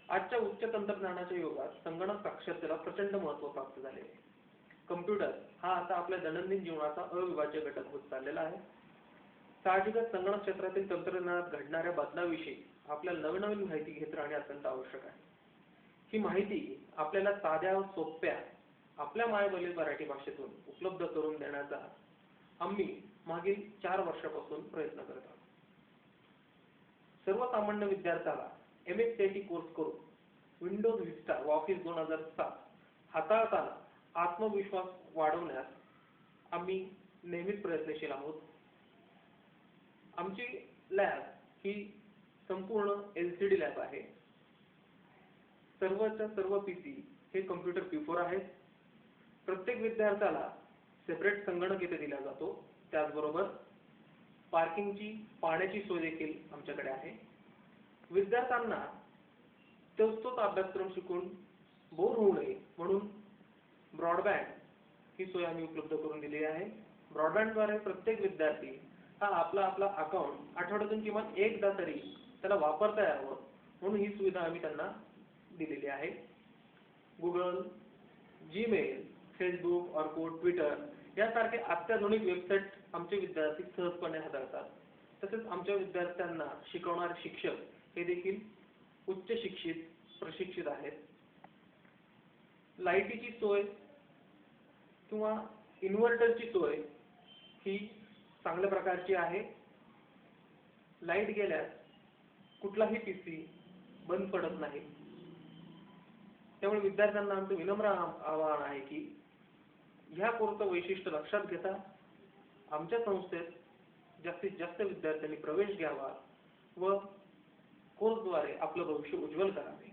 आजच्या उच्च तंत्रज्ञानाच्या युगात संगणक साक्षरतेला प्रचंड महत्त्व प्राप्त झाले आहे. कम्प्युटर हा आता आपल्या दैनंदिन जीवनाचा अविभाज्य घटक होत चाललेला आहे. साहजिकच संगणक क्षेत्रातील तंत्रज्ञानात घडणाऱ्या बदलाविषयी आपल्याला नवनवीन माहिती घेत राहणे अत्यंत आवश्यक आहे. ही माहिती आपल्याला साध्या सोप्या आपल्या मायबोली मराठी भाषेतून उपलब्ध करून देण्याचा आम्ही मागील 4 वर्षापासून प्रयत्न करत आहोत. सर्वसामान्य विद्यार्थ्याला MSCIT कोर्स करून विंडोज विस्टा व ऑफिस 2007 हाताळताना आत्मविश्वास वाढवण्यास आम्ही नेहमीच प्रयत्नशील आहोत. आमची लॅब ही संपूर्ण LCD लॅब आहे. सर्वच्या सर्व PC हे कम्प्युटर P4 आहेत. प्रत्येक विद्यार्थ्याला सेपरेट संगणक येथे दिला जातो. त्याचबरोबर पार्किंगची पाण्याची सोय देखील आमच्याकडे आहे. विद्यार्थ्यांना तोच अभ्यासक्रम शिकून बोर होऊ नये म्हणून ब्रॉडबँड ही सोय आम्ही उपलब्ध करून दिली आहे. ब्रॉडबँडद्वारे प्रत्येक विद्यार्थी हा आपला अकाउंट आठवड्यातून किमान एकदा तरी त्याला वापरता यावं म्हणून ही सुविधा आम्ही त्यांना दिलेली आहे. Google, Gmail, Facebook, Orkut, Twitter यासारखे अत्याधुनिक वेबसाईट आमचे विद्यार्थी सहजपणे हाताळतात. तसेच आमच्या विद्यार्थ्यांना शिकवणारे शिक्षक हे देखील उच्च शिक्षित प्रशिक्षित आहेत. लाईटीची सोय किंवा इन्व्हर्टरची सोय ही चांगल्या प्रकारची आहे. लाईट गेल्यास कुठलाही PC बंद पडत नाही. त्यामुळे विद्यार्थ्यांना आमचं विनम्र आवाहन आहे की ह्या कोर्सचं वैशिष्ट्य लक्षात घेता आमच्या संस्थेत जास्तीत जास्त विद्यार्थ्यांनी प्रवेश घ्यावा व कोर्सद्वारे आपलं भविष्य उज्ज्वल करावे.